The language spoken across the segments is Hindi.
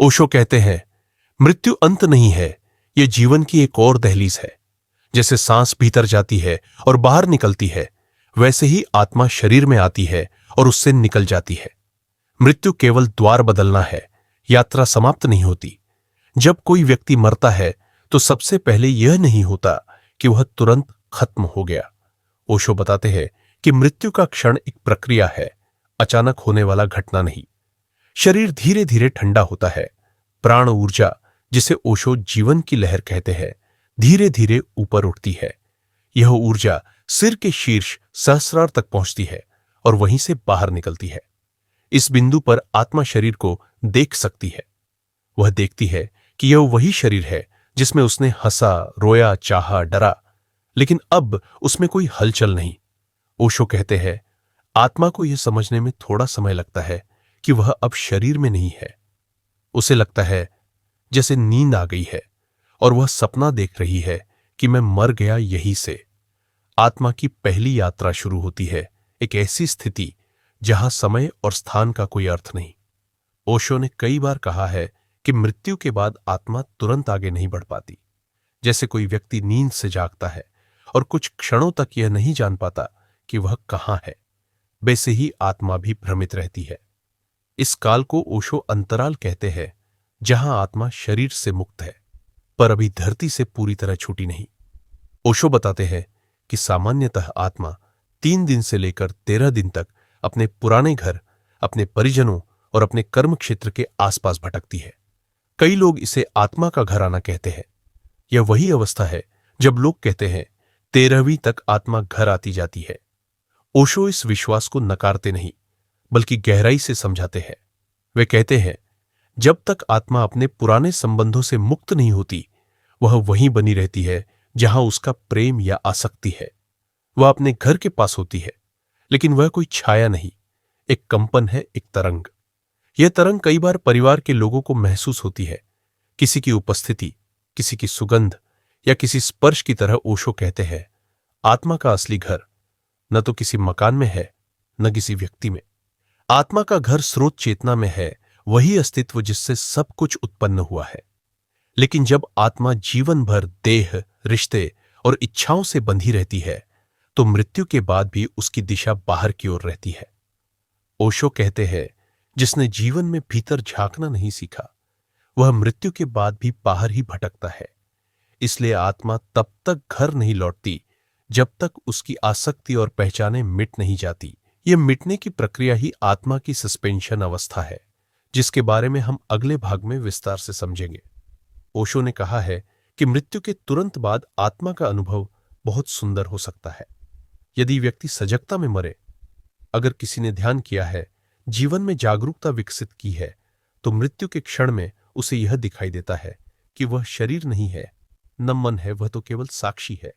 ओशो कहते हैं, मृत्यु अंत नहीं है, यह जीवन की एक और दहलीज है। जैसे सांस भीतर जाती है और बाहर निकलती है, वैसे ही आत्मा शरीर में आती है और उससे निकल जाती है। मृत्यु केवल द्वार बदलना है, यात्रा समाप्त नहीं होती। जब कोई व्यक्ति मरता है तो सबसे पहले यह नहीं होता कि वह तुरंत खत्म हो गया। ओशो बताते हैं कि मृत्यु का क्षण एक प्रक्रिया है, अचानक होने वाला घटना नहीं। शरीर धीरे धीरे ठंडा होता है। प्राण ऊर्जा, जिसे ओशो जीवन की लहर कहते हैं, धीरे धीरे ऊपर उठती है। यह ऊर्जा सिर के शीर्ष सहस्रार तक पहुंचती है और वहीं से बाहर निकलती है। इस बिंदु पर आत्मा शरीर को देख सकती है। वह देखती है कि यह वही शरीर है जिसमें उसने हंसा, रोया, चाहा, डरा, लेकिन अब उसमें कोई हलचल नहीं। ओशो कहते हैं, आत्मा को यह समझने में थोड़ा समय लगता है कि वह अब शरीर में नहीं है। उसे लगता है जैसे नींद आ गई है और वह सपना देख रही है कि मैं मर गया। यहीं से आत्मा की पहली यात्रा शुरू होती है, एक ऐसी स्थिति जहां समय और स्थान का कोई अर्थ नहीं। ओशो ने कई बार कहा है कि मृत्यु के बाद आत्मा तुरंत आगे नहीं बढ़ पाती। जैसे कोई व्यक्ति नींद से जागता है और कुछ क्षणों तक यह नहीं जान पाता कि वह कहां है, वैसे ही आत्मा भी भ्रमित रहती है। इस काल को ओशो अंतराल कहते हैं, जहां आत्मा शरीर से मुक्त है पर अभी धरती से पूरी तरह छूटी नहीं। ओशो बताते हैं कि सामान्यतः आत्मा 3 दिन से लेकर 13 दिन तक अपने पुराने घर, अपने परिजनों और अपने कर्म क्षेत्र के आसपास भटकती है। कई लोग इसे आत्मा का घर आना कहते हैं। यह वही अवस्था है जब लोग कहते हैं 13वीं तक आत्मा घर आती जाती है। ओशो इस विश्वास को नकारते नहीं, बल्कि गहराई से समझाते हैं। वे कहते हैं, जब तक आत्मा अपने पुराने संबंधों से मुक्त नहीं होती, वह वहीं बनी रहती है जहां उसका प्रेम या आसक्ति है। वह अपने घर के पास होती है, लेकिन वह कोई छाया नहीं, एक कंपन है, एक तरंग। यह तरंग कई बार परिवार के लोगों को महसूस होती है, किसी की उपस्थिति, किसी की सुगंध या किसी स्पर्श की तरह। ओशो कहते हैं, आत्मा का असली घर न तो किसी मकान में है, न किसी व्यक्ति में। आत्मा का घर स्रोत चेतना में है, वही अस्तित्व जिससे सब कुछ उत्पन्न हुआ है। लेकिन जब आत्मा जीवन भर देह, रिश्ते और इच्छाओं से बंधी रहती है, तो मृत्यु के बाद भी उसकी दिशा बाहर की ओर रहती है। ओशो कहते हैं, जिसने जीवन में भीतर झांकना नहीं सीखा, वह मृत्यु के बाद भी बाहर ही भटकता है। इसलिए आत्मा तब तक घर नहीं लौटती जब तक उसकी आसक्ति और पहचानें मिट नहीं जाती। यह मिटने की प्रक्रिया ही आत्मा की सस्पेंशन अवस्था है, जिसके बारे में हम अगले भाग में विस्तार से समझेंगे। ओशो ने कहा है कि मृत्यु के तुरंत बाद आत्मा का अनुभव बहुत सुंदर हो सकता है। यदि व्यक्ति सजगता में मरे, अगर किसी ने ध्यान किया है, जीवन में जागरूकता विकसित की है, तो मृत्यु के क्षण में उसे यह दिखाई देता है कि वह शरीर नहीं है, न मन है, वह तो केवल साक्षी है।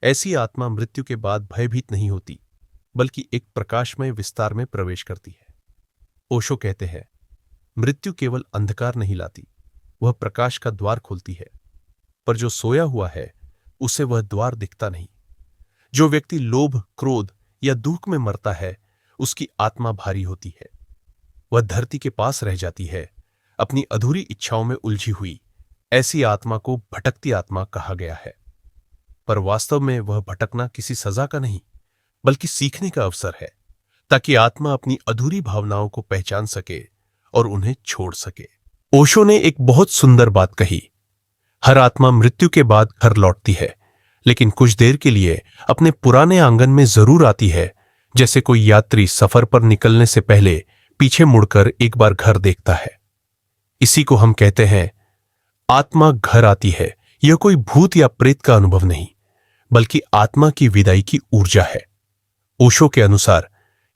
ऐसी आत्मा मृत्यु के बाद भयभीत नहीं होती, बल्कि एक प्रकाशमय विस्तार में प्रवेश करती है। ओशो कहते हैं, मृत्यु केवल अंधकार नहीं लाती, वह प्रकाश का द्वार खोलती है। पर जो सोया हुआ है, उसे वह द्वार दिखता नहीं। जो व्यक्ति लोभ, क्रोध या दुख में मरता है, उसकी आत्मा भारी होती है। वह धरती के पास रह जाती है, अपनी अधूरी इच्छाओं में उलझी हुई। ऐसी आत्मा को भटकती आत्मा कहा गया है। पर वास्तव में वह भटकना किसी सजा का नहीं, बल्कि सीखने का अवसर है, ताकि आत्मा अपनी अधूरी भावनाओं को पहचान सके और उन्हें छोड़ सके। ओशो ने एक बहुत सुंदर बात कही, हर आत्मा मृत्यु के बाद घर लौटती है, लेकिन कुछ देर के लिए अपने पुराने आंगन में जरूर आती है, जैसे कोई यात्री सफर पर निकलने से पहले पीछे मुड़कर एक बार घर देखता है। इसी को हम कहते हैं, आत्मा घर आती है। यह कोई भूत या प्रेत का अनुभव नहीं, बल्कि आत्मा की विदाई की ऊर्जा है। ओशो के अनुसार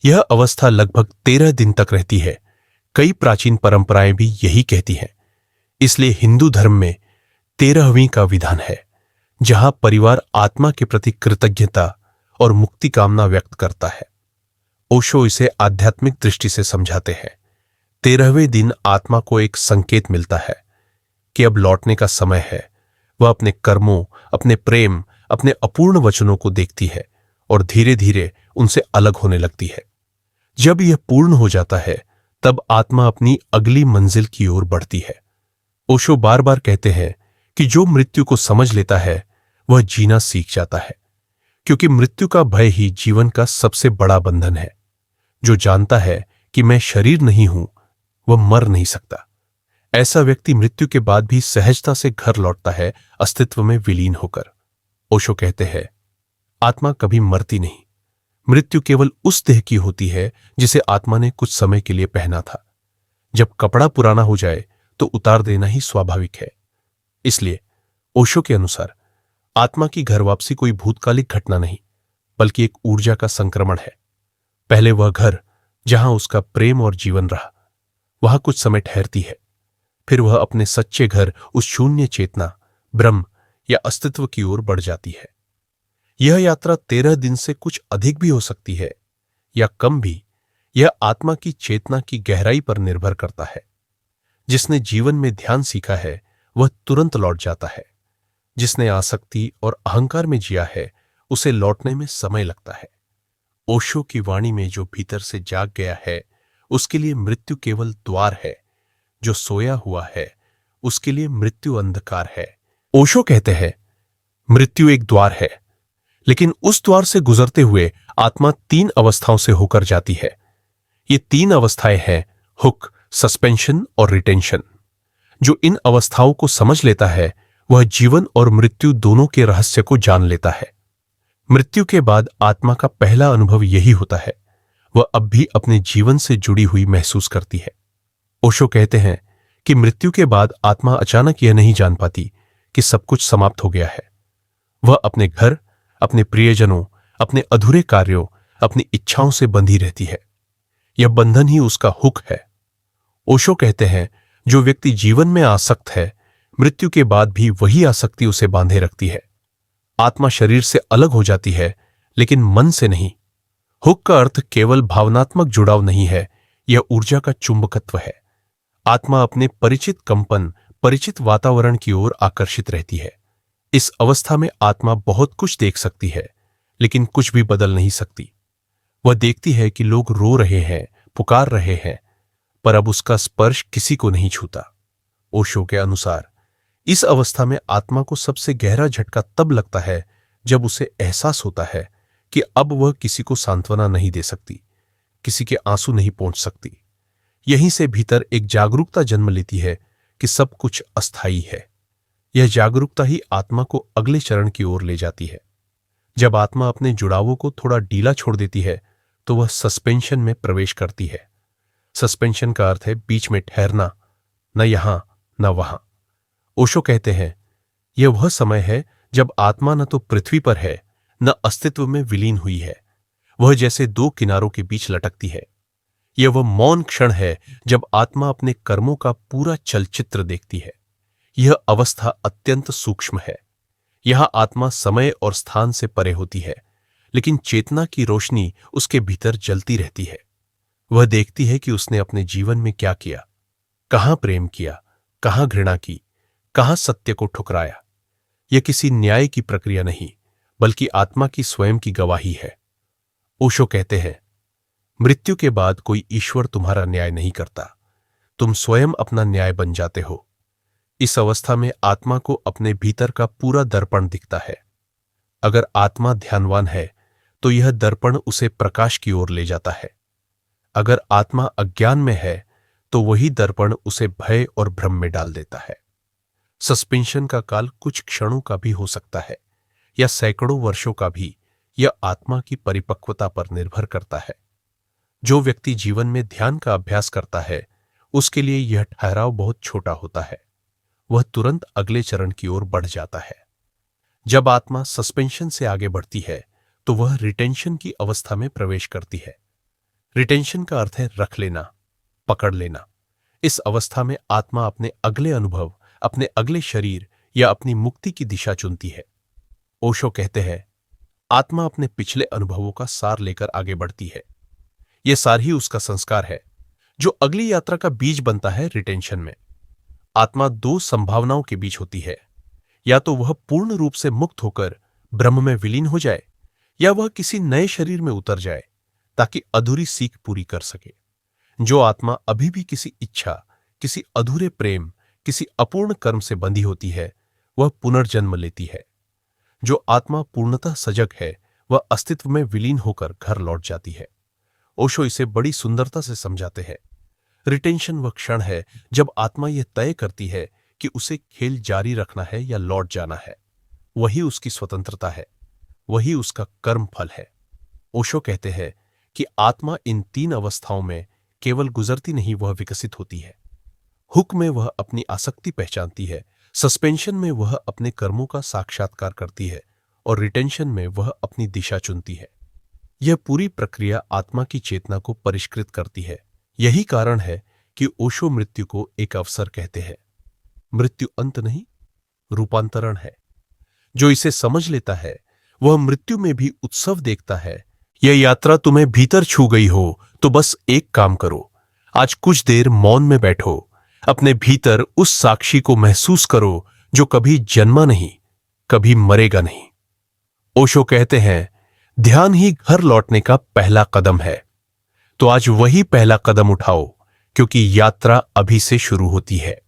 यह अवस्था लगभग 13 दिन तक रहती है। कई प्राचीन परंपराएं भी यही कहती हैं। इसलिए हिंदू धर्म में 13वीं का विधान है, जहां परिवार आत्मा के प्रति कृतज्ञता और मुक्ति कामना व्यक्त करता है। ओशो इसे आध्यात्मिक दृष्टि से समझाते हैं। 13वें दिन आत्मा को एक संकेत मिलता है कि अब लौटने का समय है। वह अपने कर्मों, अपने प्रेम, अपने अपूर्ण वचनों को देखती है और धीरे धीरे उनसे अलग होने लगती है। जब यह पूर्ण हो जाता है, तब आत्मा अपनी अगली मंजिल की ओर बढ़ती है। ओशो बार बार कहते हैं कि जो मृत्यु को समझ लेता है वह जीना सीख जाता है, क्योंकि मृत्यु का भय ही जीवन का सबसे बड़ा बंधन है। जो जानता है कि मैं शरीर नहीं हूं, वह मर नहीं सकता। ऐसा व्यक्ति मृत्यु के बाद भी सहजता से घर लौटता है, अस्तित्व में विलीन होकर। ओशो कहते हैं, आत्मा कभी मरती नहीं। मृत्यु केवल उस देह की होती है जिसे आत्मा ने कुछ समय के लिए पहना था। जब कपड़ा पुराना हो जाए तो उतार देना ही स्वाभाविक है। इसलिए ओशो के अनुसार आत्मा की घर वापसी कोई भूतकालिक घटना नहीं, बल्कि एक ऊर्जा का संक्रमण है। पहले वह घर जहां उसका प्रेम और जीवन रहा, वहां कुछ समय ठहरती है। फिर वह अपने सच्चे घर, उस शून्य चेतना, ब्रह्म या अस्तित्व की ओर बढ़ जाती है। यह यात्रा 13 दिन से कुछ अधिक भी हो सकती है या कम भी। यह आत्मा की चेतना की गहराई पर निर्भर करता है। जिसने जीवन में ध्यान सीखा है वह तुरंत लौट जाता है। जिसने आसक्ति और अहंकार में जिया है उसे लौटने में समय लगता है। ओशो की वाणी में जो भीतर से जाग गया है उसके लिए मृत्यु केवल द्वार है। जो सोया हुआ है उसके लिए मृत्यु अंधकार है। ओशो कहते हैं, मृत्यु एक द्वार है, लेकिन उस द्वार से गुजरते हुए आत्मा 3 अवस्थाओं से होकर जाती है। ये 3 अवस्थाएं हैं हुक, सस्पेंशन और रिटेंशन। जो इन अवस्थाओं को समझ लेता है वह जीवन और मृत्यु दोनों के रहस्य को जान लेता है। मृत्यु के बाद आत्मा का पहला अनुभव यही होता है। वह अब भी अपने जीवन से जुड़ी हुई महसूस करती है। ओशो कहते हैं कि मृत्यु के बाद आत्मा अचानक यह नहीं जान पाती कि सब कुछ समाप्त हो गया है। वह अपने घर, अपने प्रियजनों, अपने अधूरे कार्यों, अपनी इच्छाओं से बंधी रहती है। यह बंधन ही उसका हुक है। ओशो कहते हैं, जो व्यक्ति जीवन में आसक्त है, मृत्यु के बाद भी वही आसक्ति उसे बांधे रखती है। आत्मा शरीर से अलग हो जाती है, लेकिन मन से नहीं। हुक का अर्थ केवल भावनात्मक जुड़ाव नहीं है, यह ऊर्जा का चुंबकत्व है। आत्मा अपने परिचित कंपन, परिचित वातावरण की ओर आकर्षित रहती है। इस अवस्था में आत्मा बहुत कुछ देख सकती है, लेकिन कुछ भी बदल नहीं सकती। वह देखती है कि लोग रो रहे हैं, पुकार रहे हैं, पर अब उसका स्पर्श किसी को नहीं छूता। ओशो के अनुसार इस अवस्था में आत्मा को सबसे गहरा झटका तब लगता है जब उसे एहसास होता है कि अब वह किसी को सांत्वना नहीं दे सकती, किसी के आंसू नहीं पहुंच सकती। यहीं से भीतर एक जागरूकता जन्म लेती है कि सब कुछ अस्थायी है। यह जागरूकता ही आत्मा को अगले चरण की ओर ले जाती है। जब आत्मा अपने जुड़ावों को थोड़ा ढीला छोड़ देती है तो वह सस्पेंशन में प्रवेश करती है। सस्पेंशन का अर्थ है बीच में ठहरना, न यहां न वहां। ओशो कहते हैं, यह वह समय है जब आत्मा न तो पृथ्वी पर है न अस्तित्व में विलीन हुई है। वह जैसे 2 किनारों के बीच लटकती है। यह वह मौन क्षण है जब आत्मा अपने कर्मों का पूरा चलचित्र देखती है। यह अवस्था अत्यंत सूक्ष्म है। यहां आत्मा समय और स्थान से परे होती है, लेकिन चेतना की रोशनी उसके भीतर जलती रहती है। वह देखती है कि उसने अपने जीवन में क्या किया, कहां प्रेम किया, कहां घृणा की, कहां सत्य को ठुकराया। यह किसी न्याय की प्रक्रिया नहीं, बल्कि आत्मा की स्वयं की गवाही है। ओशो कहते हैं, मृत्यु के बाद कोई ईश्वर तुम्हारा न्याय नहीं करता, तुम स्वयं अपना न्याय बन जाते हो। इस अवस्था में आत्मा को अपने भीतर का पूरा दर्पण दिखता है। अगर आत्मा ध्यानवान है तो यह दर्पण उसे प्रकाश की ओर ले जाता है। अगर आत्मा अज्ञान में है तो वही दर्पण उसे भय और भ्रम में डाल देता है। सस्पेंशन का काल कुछ क्षणों का भी हो सकता है या सैकड़ों वर्षों का भी। यह आत्मा की परिपक्वता पर निर्भर करता है। जो व्यक्ति जीवन में ध्यान का अभ्यास करता है उसके लिए यह ठहराव बहुत छोटा होता है। वह तुरंत अगले चरण की ओर बढ़ जाता है। जब आत्मा सस्पेंशन से आगे बढ़ती है तो वह रिटेंशन की अवस्था में प्रवेश करती है। रिटेंशन का अर्थ है रख लेना, पकड़ लेना। इस अवस्था में आत्मा अपने अगले अनुभव, अपने अगले शरीर या अपनी मुक्ति की दिशा चुनती है। ओशो कहते हैं, आत्मा अपने पिछले अनुभवों का सार लेकर आगे बढ़ती है। यह सार ही उसका संस्कार है जो अगली यात्रा का बीज बनता है। रिटेंशन में आत्मा 2 संभावनाओं के बीच होती है। या तो वह पूर्ण रूप से मुक्त होकर ब्रह्म में विलीन हो जाए, या वह किसी नए शरीर में उतर जाए ताकि अधूरी सीख पूरी कर सके। जो आत्मा अभी भी किसी इच्छा, किसी अधूरे प्रेम, किसी अपूर्ण कर्म से बंधी होती है, वह पुनर्जन्म लेती है। जो आत्मा पूर्णतः सजग है, वह अस्तित्व में विलीन होकर घर लौट जाती है। ओशो इसे बड़ी सुंदरता से समझाते हैं। रिटेंशन वह क्षण है जब आत्मा यह तय करती है कि उसे खेल जारी रखना है या लौट जाना है। वही उसकी स्वतंत्रता है, वही उसका कर्म फल है। ओशो कहते हैं कि आत्मा इन 3 अवस्थाओं में केवल गुजरती नहीं, वह विकसित होती है। हुक में वह अपनी आसक्ति पहचानती है, सस्पेंशन में वह अपने कर्मों का साक्षात्कार करती है और रिटेंशन में वह अपनी दिशा चुनती है। यह पूरी प्रक्रिया आत्मा की चेतना को परिष्कृत करती है। यही कारण है कि ओशो मृत्यु को एक अवसर कहते हैं। मृत्यु अंत नहीं, रूपांतरण है। जो इसे समझ लेता है वह मृत्यु में भी उत्सव देखता है। यह यात्रा तुम्हें भीतर छू गई हो तो बस एक काम करो, आज कुछ देर मौन में बैठो, अपने भीतर उस साक्षी को महसूस करो जो कभी जन्मा नहीं, कभी मरेगा नहीं। ओशो कहते हैं, ध्यान ही घर लौटने का पहला कदम है। तो आज वही पहला कदम उठाओ, क्योंकि यात्रा अभी से शुरू होती है।